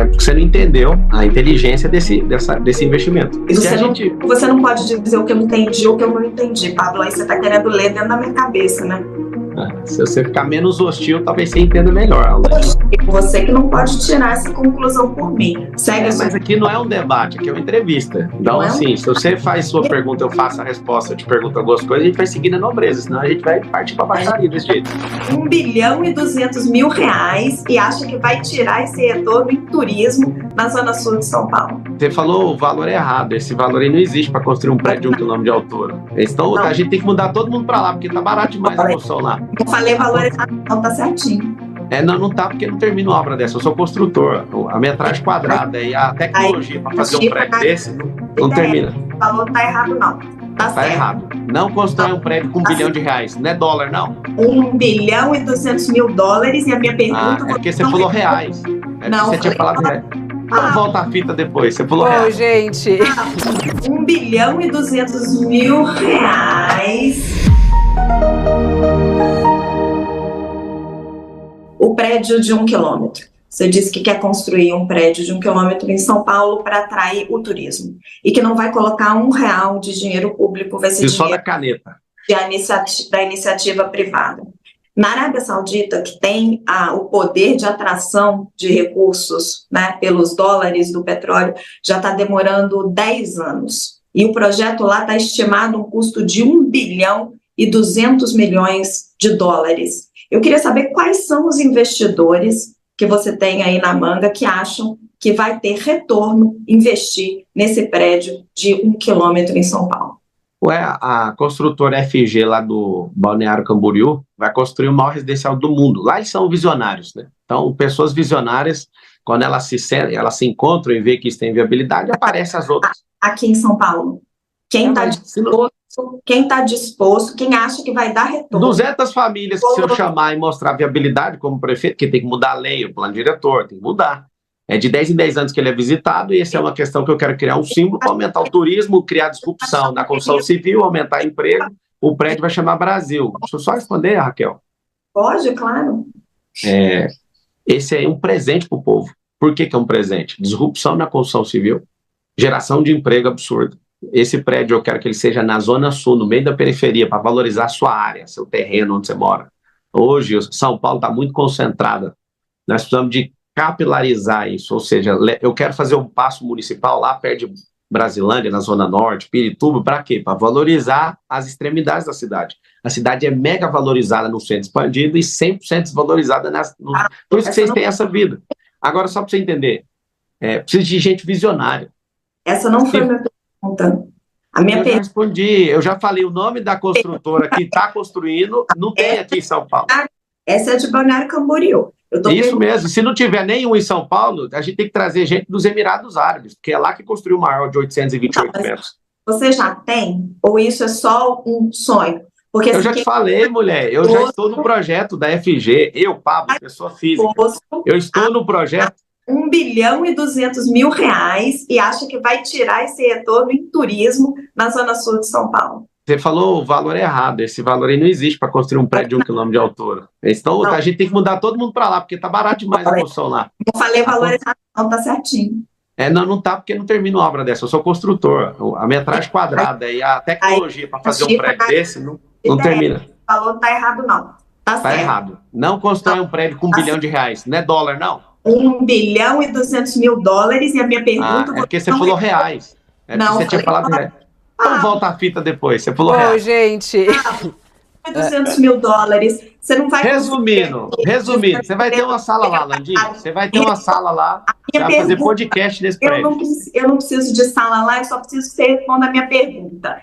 Porque você não entendeu a inteligência desse investimento. E você não pode dizer o que eu entendi ou o que eu não entendi, Pablo. Aí você está querendo ler dentro da minha cabeça, né? Se você ficar menos hostil, talvez você entenda melhor. Você que não pode tirar essa conclusão por mim. Segue Mas aqui não é um debate, aqui é uma entrevista. Então, assim, se você faz sua pergunta, eu faço a resposta, eu te pergunto algumas coisas, a gente vai seguir na nobreza, senão a gente vai partir para baixaria desse jeito. 1.2 bilhão e acha que vai tirar esse retorno em turismo na Zona Sul de São Paulo. Você falou o valor errado. Esse valor aí não existe para construir um prédio de 1 quilômetro de altura. Então, a gente tem que mudar todo mundo para lá, porque tá barato demais a construção lá. Eu falei valor errado, não, tá certinho. Não tá, porque não termino uma obra dessa. Eu sou construtor. A metragem quadrada e a tecnologia para fazer um prédio desse não termina. O valor tá errado, não. Tá certo. Errado. Não constrói um prédio com R$1 bilhão. Não é dólar, não. 1.2 bilhão e a minha pergunta... É porque você falou reais. Não, você tinha falado reais. Volta a fita depois, você falou reais. Gente. 1.2 bilhão. O prédio de 1 quilômetro. Você disse que quer construir um prédio de 1 quilômetro em São Paulo para atrair o turismo. E que não vai colocar R$1 de dinheiro público, vai ser só dinheiro da caneta. Da iniciativa privada. Na Arábia Saudita, que tem o poder de atração de recursos, né, pelos dólares do petróleo, já está demorando 10 anos. E o projeto lá está estimado um custo de US$ 1.2 bilhão. Eu queria saber quais são os investidores que você tem aí na manga que acham que vai ter retorno investir nesse prédio de 1 quilômetro em São Paulo. A construtora FG lá do Balneário Camboriú vai construir o maior residencial do mundo. Lá eles são visionários, né? Então, pessoas visionárias, quando elas se encontram e veem que isso tem viabilidade, aparecem as outras. Aqui em São Paulo, quem está disposto, quem acha que vai dar retorno? 200 famílias que se eu chamar e mostrar viabilidade como prefeito, que tem que mudar a lei, o plano diretor, tem que mudar. É de 10 em 10 anos que ele é visitado e essa é uma questão que eu quero criar um símbolo para aumentar o turismo, criar disrupção na construção civil, aumentar emprego. O prédio vai chamar Brasil. Deixa eu só responder, Raquel. Pode, claro. Esse é um presente para o povo. Por que é um presente? Disrupção na construção civil, geração de emprego absurda. Esse prédio eu quero que ele seja na Zona Sul, no meio da periferia, para valorizar a sua área, seu terreno, onde você mora. Hoje, São Paulo está muito concentrada. Nós precisamos de capilarizar isso, ou seja, eu quero fazer um paço municipal lá perto de Brasilândia, na Zona Norte, Pirituba, para quê? Para valorizar as extremidades da cidade. A cidade é mega valorizada no centro expandido e 100% desvalorizada por isso que vocês têm essa vida. Agora, só para você entender, precisa de gente visionária. Essa não foi a minha pergunta. Já respondi, eu já falei o nome da construtora que está construindo, não tem aqui em São Paulo. Essa é de Balneário Camboriú. Isso mesmo, se não tiver nenhum em São Paulo, a gente tem que trazer gente dos Emirados Árabes, porque é lá que construiu o maior de 828 metros. Você já tem? Ou isso é só um sonho? Porque, eu já te falei, mulher, eu já estou no projeto da FG, Pablo, pessoa física, eu estou no projeto. 1.2 bilhão e acha que vai tirar esse retorno em turismo na Zona Sul de São Paulo. Você falou o valor errado. Esse valor aí não existe para construir um prédio de 1 quilômetro de altura. Então, a gente tem que mudar todo mundo para lá, porque tá barato demais a construção lá. Eu falei valor errado, não, tá certinho. Não tá, porque não termino uma obra dessa. Eu sou construtor. A metragem quadrada e a tecnologia para fazer um prédio desse não termina. O valor tá errado, não. Tá errado. Não constrói um prédio com R$1 bilhão. Não é dólar, não. 1.2 bilhão e a minha pergunta... É porque você falou reais. Você tinha falado reais. Então volta a fita depois, você falou reais. Gente... 200 mil dólares, você não vai... Resumindo, você vai ter uma sala lá, Landinha, você vai ter uma sala lá, vai fazer podcast nesse prédio. Eu não preciso de sala lá, eu só preciso que você responda a minha pergunta.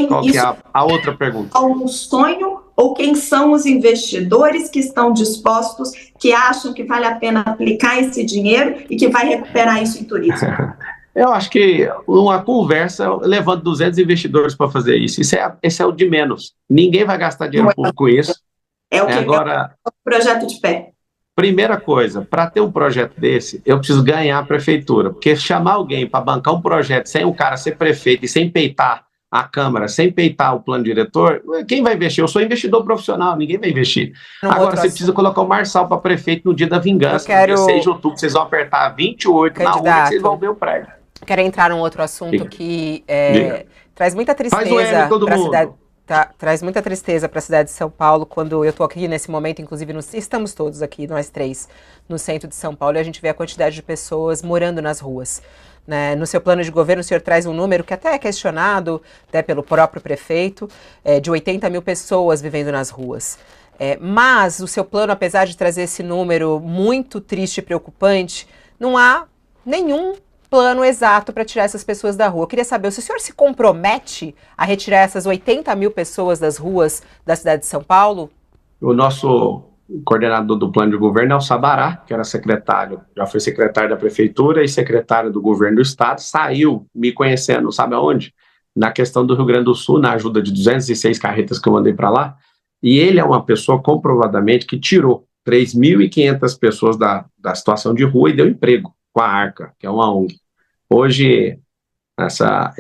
Qual que é a outra pergunta? Um sonho ou quem são os investidores que estão dispostos, que acham que vale a pena aplicar esse dinheiro e que vai recuperar isso em turismo? Eu acho que uma conversa levando 200 investidores para fazer isso. Esse é o de menos. Ninguém vai gastar dinheiro público com isso. É o que agora, é o projeto de pé. Primeira coisa, para ter um projeto desse, eu preciso ganhar a prefeitura. Porque chamar alguém para bancar um projeto sem o cara ser prefeito e sem peitar a Câmara sem peitar o plano diretor, quem vai investir? Eu sou investidor profissional, ninguém vai investir. Agora, você precisa colocar o Marçal para prefeito no dia da vingança, no dia 6 de outubro, vocês vão apertar 28 na urna e vocês vão ver o prédio. Quero entrar num outro assunto que traz muita tristeza para a cidade. Traz muita tristeza para a cidade de São Paulo, quando eu estou aqui nesse momento, inclusive estamos todos aqui, nós três, no centro de São Paulo, e a gente vê a quantidade de pessoas morando nas ruas. Né? No seu plano de governo, o senhor traz um número que até é questionado, até pelo próprio prefeito, de 80 mil pessoas vivendo nas ruas. Mas o seu plano, apesar de trazer esse número muito triste e preocupante, não há nenhum plano exato para tirar essas pessoas da rua. Eu queria saber se o senhor se compromete a retirar essas 80 mil pessoas das ruas da cidade de São Paulo? O nosso coordenador do plano de governo é o Sabará, que era secretário, já foi secretário da prefeitura e secretário do governo do estado, saiu me conhecendo, sabe aonde? Na questão do Rio Grande do Sul, na ajuda de 206 carretas que eu mandei para lá, e ele é uma pessoa comprovadamente que tirou 3.500 pessoas da situação de rua e deu emprego com a Arca, que é uma ONG. Hoje, essa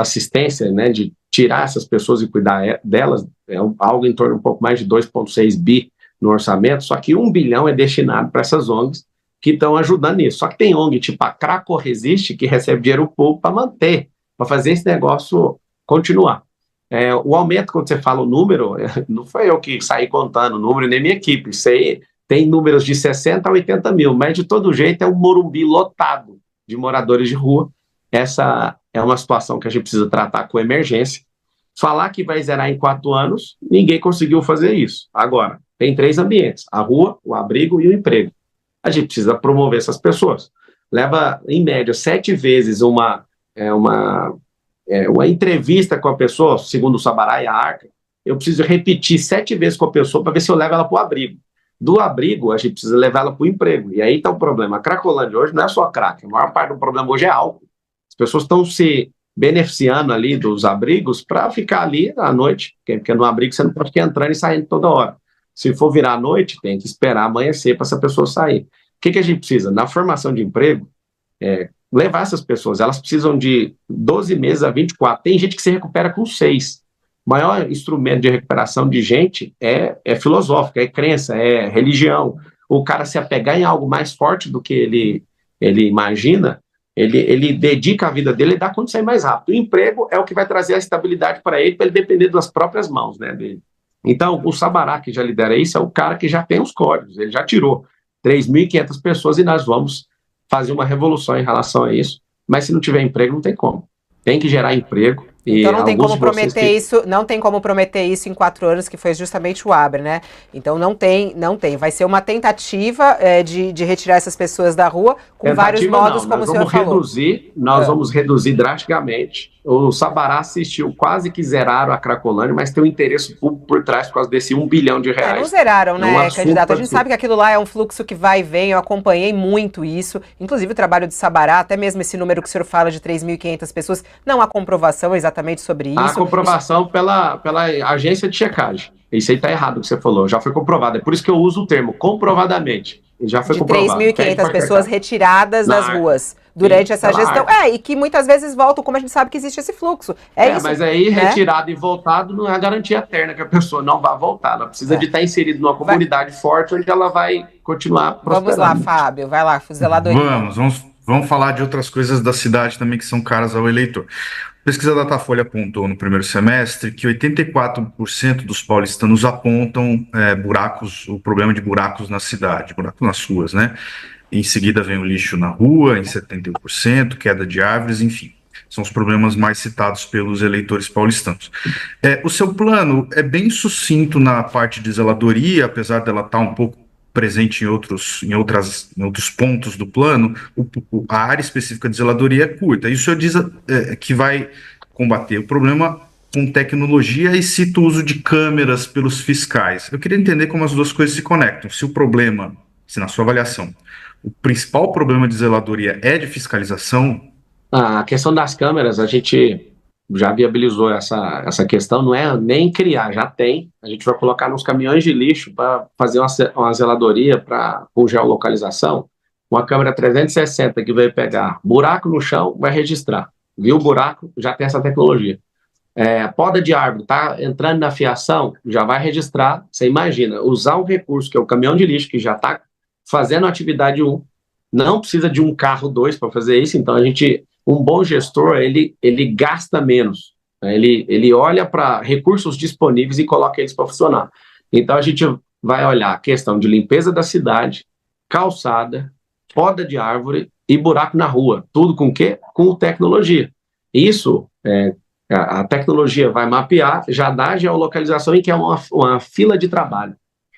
assistência, né, de tirar essas pessoas e cuidar delas, é algo em torno de um pouco mais de 2,6 bi no orçamento, só que 1 bilhão é destinado para essas ONGs que estão ajudando nisso. Só que tem ONG tipo a Craco Resiste, que recebe dinheiro público para manter, para fazer esse negócio continuar. O aumento, quando você fala o número, não foi eu que saí contando o número, nem minha equipe. Isso aí tem números de 60 a 80 mil, mas de todo jeito é um Morumbi lotado de moradores de rua. Essa é uma situação que a gente precisa tratar com emergência. Falar que vai zerar em 4 anos, ninguém conseguiu fazer isso. Agora, tem 3 ambientes: a rua, o abrigo e o emprego. A gente precisa promover essas pessoas. Leva, em média, 7 vezes uma entrevista com a pessoa, segundo o Sabará e a Arca. Eu preciso repetir 7 vezes com a pessoa para ver se eu levo ela para o abrigo. Do abrigo, a gente precisa levar ela para o emprego. E aí está o problema. A Cracolândia hoje não é só crack. A maior parte do problema hoje é álcool. As pessoas estão se beneficiando ali dos abrigos para ficar ali à noite, porque no abrigo você não pode ficar entrando e saindo toda hora. Se for virar à noite, tem que esperar amanhecer para essa pessoa sair. O que a gente precisa? Na formação de emprego, levar essas pessoas, elas precisam de 12 meses a 24. Tem gente que se recupera com 6. O maior instrumento de recuperação de gente é filosófico, é crença, é religião. O cara se apegar em algo mais forte do que ele imagina, ele dedica a vida dele e dá conta de sair mais rápido. O emprego é o que vai trazer a estabilidade para ele depender das próprias mãos, né, dele. Então, o Sabará, que já lidera isso, é o cara que já tem os códigos, ele já tirou 3.500 pessoas e nós vamos fazer uma revolução em relação a isso, mas se não tiver emprego, não tem como. Tem que gerar emprego. Então não tem como prometer isso, não tem como prometer isso em 4 anos, que foi justamente o ABRE, né? Então não tem. Vai ser uma tentativa de retirar essas pessoas da rua com vários modos, como o senhor falou. Nós vamos reduzir drasticamente. O Sabará assistiu, quase que zeraram a Cracolândia, mas tem um interesse público por trás por causa desse R$1 bilhão. Não zeraram, né, candidato? A gente sabe que aquilo lá é um fluxo que vai e vem, eu acompanhei muito isso, inclusive o trabalho de Sabará, até mesmo esse número que o senhor fala de 3.500 pessoas, não há comprovação exatamente sobre isso. Há comprovação pela agência de checagem. Isso aí está errado o que você falou, já foi comprovado. É por isso que eu uso o termo comprovadamente. Já foi comprovado. 3.500 pessoas retiradas das ruas durante essa gestão. E que muitas vezes voltam, como a gente sabe que existe esse fluxo. Isso, mas aí retirado e voltado não é a garantia eterna que a pessoa não vai voltar. Ela precisa de estar inserida numa comunidade forte onde ela vai continuar prosperando. Vamos lá, Fábio. Vai lá, zeladoria. Vamos falar de outras coisas da cidade também que são caras ao eleitor. A pesquisa da Datafolha apontou no primeiro semestre que 84% dos paulistanos apontam o problema de buracos na cidade, buracos nas ruas, né? Em seguida vem o lixo na rua, em 71%, queda de árvores, enfim. São os problemas mais citados pelos eleitores paulistanos. O seu plano é bem sucinto na parte de zeladoria, apesar dela estar um pouco presente em outros pontos do plano, a área específica de zeladoria é curta. E o senhor diz que vai combater o problema com tecnologia e cita o uso de câmeras pelos fiscais. Eu queria entender como as duas coisas se conectam. Se o problema, na sua avaliação, o principal problema de zeladoria é de fiscalização? A questão das câmeras, a gente já viabilizou essa questão, não é nem criar, já tem. A gente vai colocar nos caminhões de lixo para fazer uma zeladoria com geolocalização. Uma câmera 360 que vai pegar buraco no chão, vai registrar. Viu o buraco, já tem essa tecnologia. Poda de árvore, está entrando na fiação, já vai registrar. Você imagina, usar um recurso que é o caminhão de lixo, que já está fazendo atividade 1, não precisa de um carro 2 para fazer isso, então um bom gestor, ele gasta menos, né? Ele olha para recursos disponíveis e coloca eles para funcionar. Então a gente vai olhar a questão de limpeza da cidade, calçada, poda de árvore e buraco na rua. Tudo com o quê? Com tecnologia. Isso, a tecnologia vai mapear, já dá a geolocalização em que é uma fila de trabalho.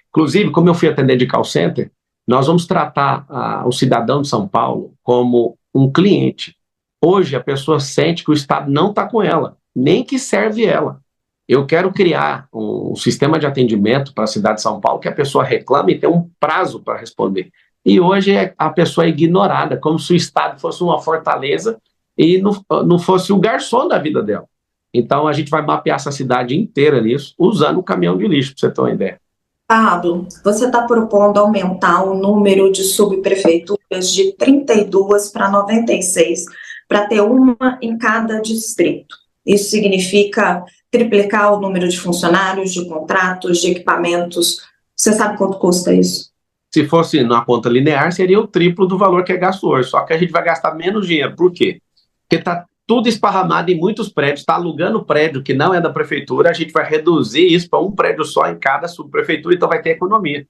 Inclusive, como eu fui atendente de call center, nós vamos tratar o cidadão de São Paulo como um cliente. Hoje, a pessoa sente que o Estado não está com ela, nem que serve ela. Eu quero criar um sistema de atendimento para a cidade de São Paulo que a pessoa reclame e tem um prazo para responder. E hoje a pessoa é ignorada, como se o Estado fosse uma fortaleza e não fosse o garçom da vida dela. Então, a gente vai mapear essa cidade inteira nisso, usando o caminhão de lixo, para você ter uma ideia. Pablo, você está propondo aumentar o número de subprefeituras de 32 para 96, para ter uma em cada distrito. Isso significa triplicar o número de funcionários, de contratos, de equipamentos. Você sabe quanto custa isso? Se fosse na conta linear, seria o triplo do valor que é gasto hoje, só que a gente vai gastar menos dinheiro. Por quê? Porque está tudo esparramado em muitos prédios, está alugando prédio que não é da prefeitura, a gente vai reduzir isso para um prédio só em cada subprefeitura, então vai ter economia.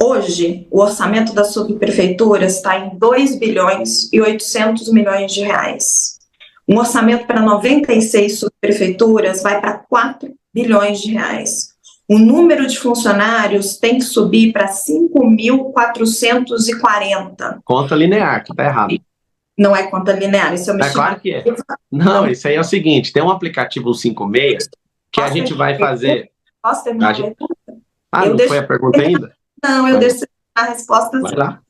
Hoje, o orçamento das subprefeituras está em 2 bilhões e 800 milhões de reais. Um orçamento para 96 subprefeituras vai para 4 bilhões de reais. O número de funcionários tem que subir para 5.440. Conta linear, que está errado. Não é conta linear, isso é uma estimativa. Claro que é. Não, isso aí é o seguinte, tem um aplicativo 56 que a gente vai fazer... Posso terminar a pergunta? Não foi a pergunta ainda? Não, eu deixo a resposta. Vai lá.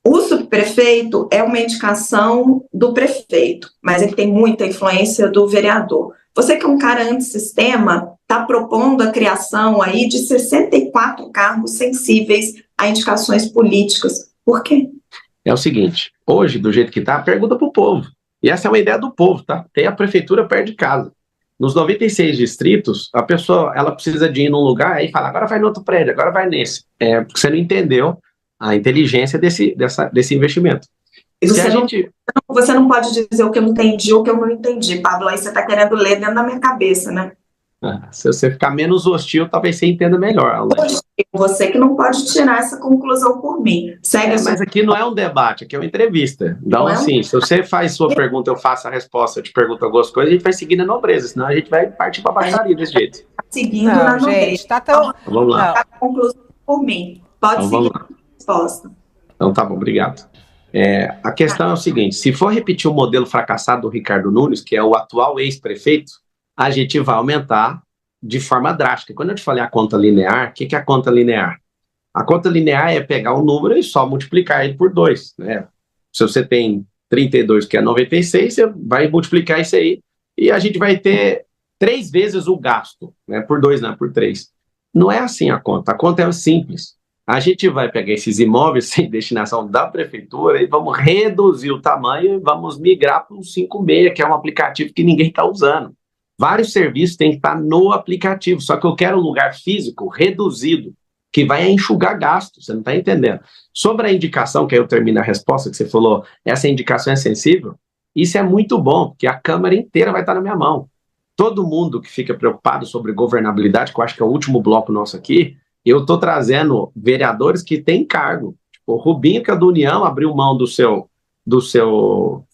O subprefeito é uma indicação do prefeito, mas ele tem muita influência do vereador. Você que é um cara antissistema, está propondo a criação aí de 64 cargos sensíveis a indicações políticas. Por quê? É o seguinte, hoje, do jeito que está, pergunta para o povo. E essa é uma ideia do povo, tá? Tem a prefeitura perto de casa. Nos 96 distritos, a pessoa ela precisa de ir num lugar e fala, agora vai no outro prédio, agora vai nesse. Porque você não entendeu a inteligência desse investimento. Você não pode dizer o que eu entendi ou o que eu não entendi, Pablo. Aí você está querendo ler dentro da minha cabeça, né? Se você ficar menos hostil, talvez você entenda melhor. Você que não pode tirar essa conclusão por mim. Mas aqui não é um debate, aqui é uma entrevista. Então, assim, se você faz sua pergunta, eu faço a resposta, eu te pergunto algumas coisas, a gente vai seguir na nobreza, senão a gente vai partir para a baixaria desse jeito. Seguindo na nobreza. Tá tão... Vamos lá. A conclusão por mim. Pode seguir a resposta. Então, tá bom, obrigado. A questão é o seguinte, se for repetir o modelo fracassado do Ricardo Nunes, que é o atual ex-prefeito, a gente vai aumentar de forma drástica. Quando eu te falei a conta linear, o que é a conta linear? A conta linear é pegar o número e só multiplicar ele por 2, né? Se você tem 32, que é 96, você vai multiplicar isso aí e a gente vai ter 3 vezes o gasto, né? Por 2, não, por 3. Não é assim a conta é simples. A gente vai pegar esses imóveis sem destinação da prefeitura e vamos reduzir o tamanho e vamos migrar para um 56, que é um aplicativo que ninguém está usando. Vários serviços têm que estar no aplicativo, só que eu quero um lugar físico reduzido, que vai enxugar gasto, você não está entendendo. Sobre a indicação, que aí eu termino a resposta, que você falou, essa indicação é sensível, isso é muito bom, porque a Câmara inteira vai estar na minha mão. Todo mundo que fica preocupado sobre governabilidade, que eu acho que é o último bloco nosso aqui, eu estou trazendo vereadores que têm cargo. Tipo, o Rubinho, que é do União, abriu mão do seu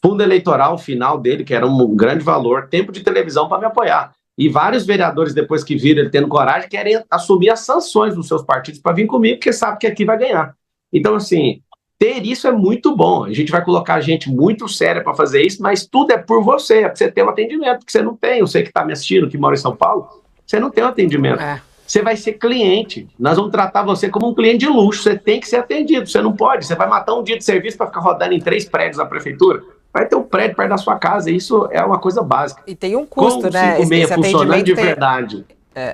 fundo eleitoral final dele, que era um grande valor, tempo de televisão para me apoiar. E vários vereadores, depois que viram ele tendo coragem, querem assumir as sanções dos seus partidos para vir comigo, porque sabe que aqui vai ganhar. Então, assim, ter isso é muito bom. A gente vai colocar gente muito séria para fazer isso, mas tudo é por você, é para você ter um atendimento, que você não tem. Você que está me assistindo, que mora em São Paulo, você não tem um atendimento. Você vai ser cliente. Nós vamos tratar você como um cliente de luxo. Você tem que ser atendido. Você não pode. Você vai matar um dia de serviço para ficar rodando em 3 prédios da prefeitura. Vai ter um prédio perto da sua casa. Isso é uma coisa básica. E tem um custo, né? Esse funcionando de verdade.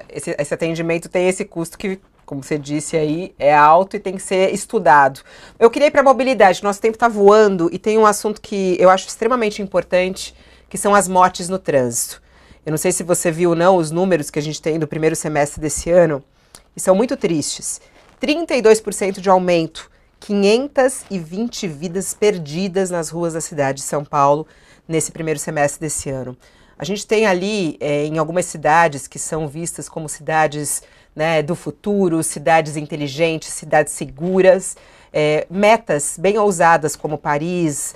Esse atendimento tem esse custo que, como você disse aí, é alto e tem que ser estudado. Eu queria ir para a mobilidade. Nosso tempo está voando e tem um assunto que eu acho extremamente importante, que são as mortes no trânsito. Eu não sei se você viu ou não os números que a gente tem do primeiro semestre desse ano, e são muito tristes. 32% de aumento, 520 vidas perdidas nas ruas da cidade de São Paulo nesse primeiro semestre desse ano. A gente tem ali, em algumas cidades que são vistas como cidades, né, do futuro, cidades inteligentes, cidades seguras, metas bem ousadas como Paris,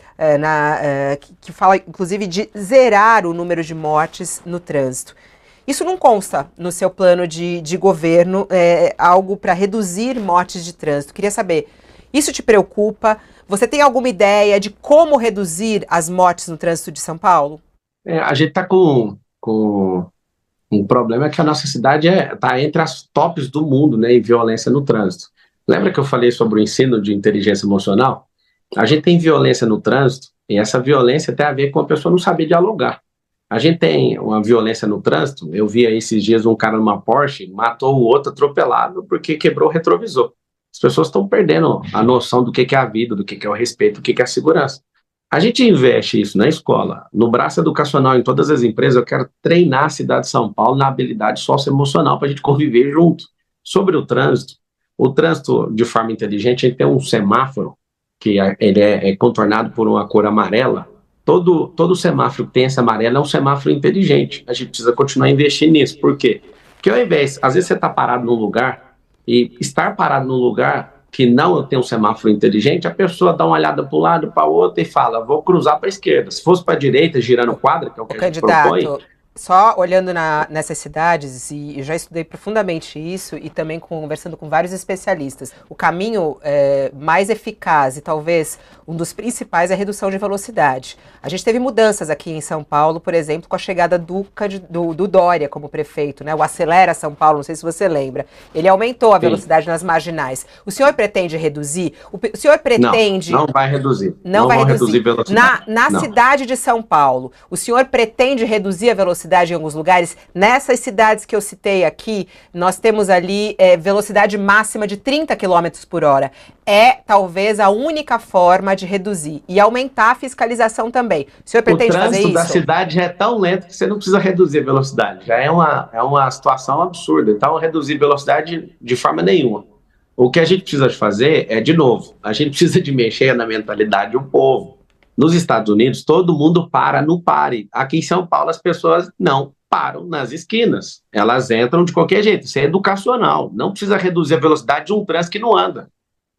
que fala inclusive de zerar o número de mortes no trânsito. Isso não consta no seu plano de governo, algo para reduzir mortes de trânsito. Queria saber, isso te preocupa? Você tem alguma ideia de como reduzir as mortes no trânsito de São Paulo? A gente está com um problema que a nossa cidade está entre as tops do mundo, né, em violência no trânsito. Lembra que eu falei sobre o ensino de inteligência emocional? A gente tem violência no trânsito e essa violência tem a ver com a pessoa não saber dialogar. A gente tem uma violência no trânsito, eu vi aí esses dias um cara numa Porsche, matou o outro atropelado porque quebrou o retrovisor. As pessoas estão perdendo a noção do que é a vida, do que é o respeito, do que é a segurança. A gente investe isso na escola, no braço educacional, em todas as empresas. Eu quero treinar a cidade de São Paulo na habilidade socioemocional para a gente conviver junto. Sobre o trânsito de forma inteligente, a gente tem um semáforo que ele é contornado por uma cor amarela. Todo semáforo que tem esse amarelo é um semáforo inteligente. A gente precisa continuar investindo nisso. Por quê? Porque ao invés, às vezes você está parado num lugar, e estar parado num lugar que não tem um semáforo inteligente, a pessoa dá uma olhada para um lado, para o outro e fala, vou cruzar para a esquerda. Se fosse para a direita, girando quadra, que é o que a gente propõe... Só olhando nessas cidades, e eu já estudei profundamente isso, e também conversando com vários especialistas, o caminho mais eficaz e talvez um dos principais é a redução de velocidade. A gente teve mudanças aqui em São Paulo, por exemplo, com a chegada do Dória como prefeito, né? O Acelera São Paulo, não sei se você lembra. Ele aumentou a velocidade nas marginais. O senhor pretende reduzir? O senhor pretende... Não vai reduzir. Não vai reduzir velocidade. Na cidade de São Paulo, o senhor pretende reduzir a velocidade em alguns lugares? Nessas cidades que eu citei aqui, nós temos ali velocidade máxima de 30 km por hora. É talvez a única forma de reduzir. E aumentar a fiscalização também. O senhor pretende fazer isso? O trânsito da cidade já é tão lento que você não precisa reduzir a velocidade. Já é uma situação absurda. Então, reduzir velocidade de forma nenhuma. O que a gente precisa fazer é, de novo, a gente precisa de mexer na mentalidade do povo. Nos Estados Unidos, todo mundo para no pare. Aqui em São Paulo, as pessoas não param nas esquinas. Elas entram de qualquer jeito. Isso é educacional. Não precisa reduzir a velocidade de um trânsito que não anda.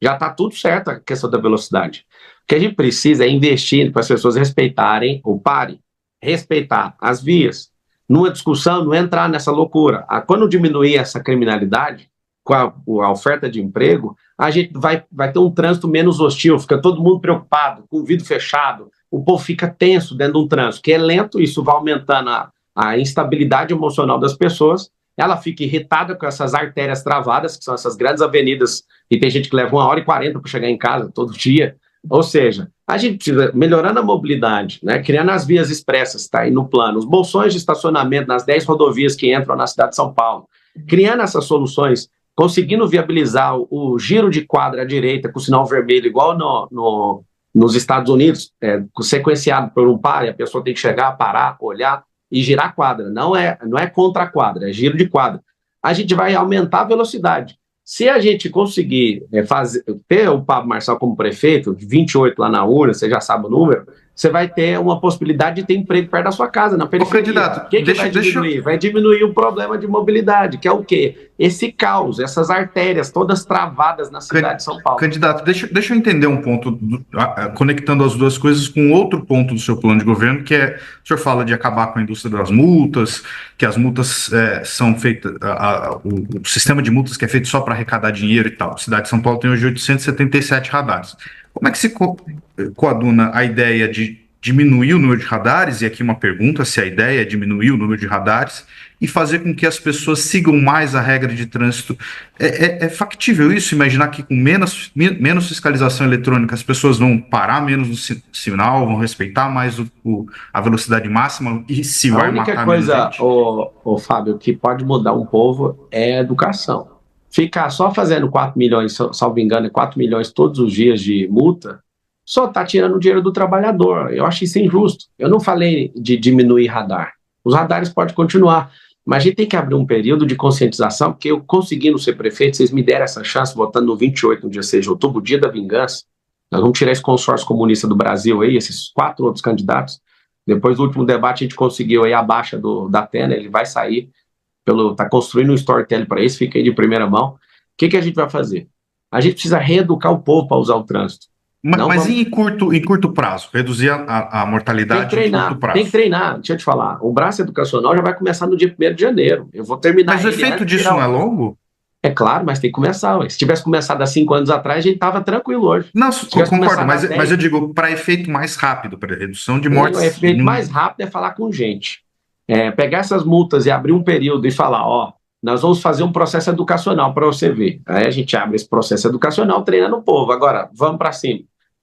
Já está tudo certo a questão da velocidade. O que a gente precisa é investir para as pessoas respeitarem o pare, respeitar as vias. Numa discussão, não entrar nessa loucura. Quando diminuir essa criminalidade, com a oferta de emprego, a gente vai ter um trânsito menos hostil, fica todo mundo preocupado, com o vidro fechado, o povo fica tenso dentro de um trânsito, que é lento, isso vai aumentando a instabilidade emocional das pessoas, ela fica irritada com essas artérias travadas, que são essas grandes avenidas, e tem gente que leva 1h40 para chegar em casa todo dia, ou seja, a gente precisa, melhorando a mobilidade, né, criando as vias expressas, está aí no plano, os bolsões de estacionamento nas 10 rodovias que entram na cidade de São Paulo, criando essas soluções, conseguindo viabilizar o giro de quadra à direita com sinal vermelho, igual nos Estados Unidos, sequenciado por um pare, a pessoa tem que chegar, parar, olhar e girar a quadra. Não é contra a quadra, é giro de quadra. A gente vai aumentar a velocidade. Se a gente conseguir ter o Pablo Marçal como prefeito, 28 lá na urna, você já sabe o número, você vai ter uma possibilidade de ter emprego perto da sua casa, na periferia. Candidato, o que vai diminuir? Vai diminuir o problema de mobilidade, que é o quê? Esse caos, essas artérias todas travadas na cidade de São Paulo. Candidato, deixa eu entender um ponto, conectando as duas coisas com outro ponto do seu plano de governo, que é, o senhor fala de acabar com a indústria das multas, que as multas são feitas, o sistema de multas que é feito só para arrecadar dinheiro e tal. A cidade de São Paulo tem hoje 877 radares. Como é que se coaduna a ideia de diminuir o número de radares, e aqui uma pergunta, se a ideia é diminuir o número de radares, e fazer com que as pessoas sigam mais a regra de trânsito? É factível isso? Imaginar que com menos fiscalização eletrônica as pessoas vão parar menos no sinal, vão respeitar mais a velocidade máxima, e se vai matar menos gente? A única coisa, Fábio, que pode mudar um povo é a educação. Ficar só fazendo 4 milhões, salvo engano, 4 milhões todos os dias de multa, só está tirando o dinheiro do trabalhador. Eu acho isso injusto. Eu não falei de diminuir radar. Os radares podem continuar, mas a gente tem que abrir um período de conscientização, porque eu conseguindo ser prefeito, vocês me deram essa chance, votando no 28, no dia 6 de outubro, o dia da vingança. Nós vamos tirar esse consórcio comunista do Brasil aí, esses 4 outros candidatos. Depois do último debate, a gente conseguiu aí a baixa da Atena, ele vai sair, tá construindo um storytelling para isso, fica aí de primeira mão. O que a gente vai fazer? A gente precisa reeducar o povo para usar o trânsito. Mas em curto prazo? Reduzir a mortalidade em curto prazo? Tem que treinar, deixa eu te falar. O braço educacional já vai começar no dia 1º de janeiro. Eu vou terminar. Mas o efeito disso não é longo? É claro, mas tem que começar. Se tivesse começado há 5 anos atrás, a gente estava tranquilo hoje. Não, concordo, mas eu digo para efeito mais rápido, para redução de mortes. O efeito mais rápido é falar com gente. Pegar essas multas e abrir um período e falar, nós vamos fazer um processo educacional para você ver. Aí a gente abre esse processo educacional treinando o povo. Agora, vamos para cima.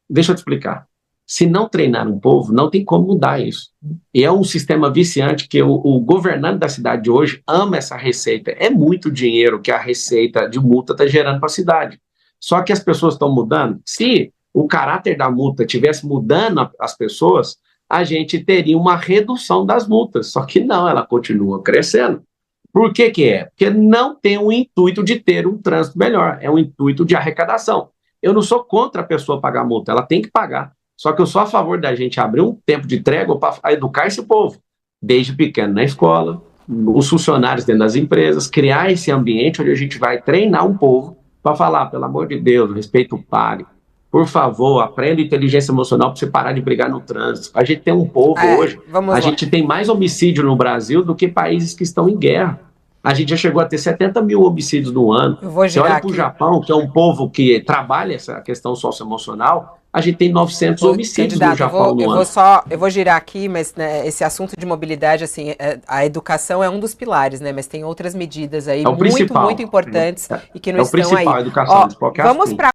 Deixa eu te explicar. Se não treinar um povo, não tem como mudar isso. E é um sistema viciante que o governante da cidade de hoje ama essa receita. É muito dinheiro que a receita de multa está gerando para a cidade. Só que as pessoas estão mudando. Se o caráter da multa estivesse mudando as pessoas, a gente teria uma redução das multas. Só que não, ela continua crescendo. Por que é? Porque não tem o intuito de ter um trânsito melhor. É um intuito de arrecadação. Eu não sou contra a pessoa pagar multa, ela tem que pagar. Só que eu sou a favor da gente abrir um tempo de trégua para educar esse povo, desde pequeno na escola, os funcionários dentro das empresas, criar esse ambiente onde a gente vai treinar um povo para falar, pelo amor de Deus, respeito o pare, por favor, aprenda inteligência emocional para você parar de brigar no trânsito. A gente tem um povo hoje, gente tem mais homicídio no Brasil do que países que estão em guerra. A gente já chegou a ter 70 mil homicídios no ano. Você olha para o Japão, que é um povo que trabalha essa questão socioemocional, a gente tem 900 homicídios no Japão no ano. Eu vou girar aqui, mas né, esse assunto de mobilidade, assim, a educação é um dos pilares, né? Mas tem outras medidas aí muito importantes e que não estão aí. É o principal, a educação de qualquer assunto.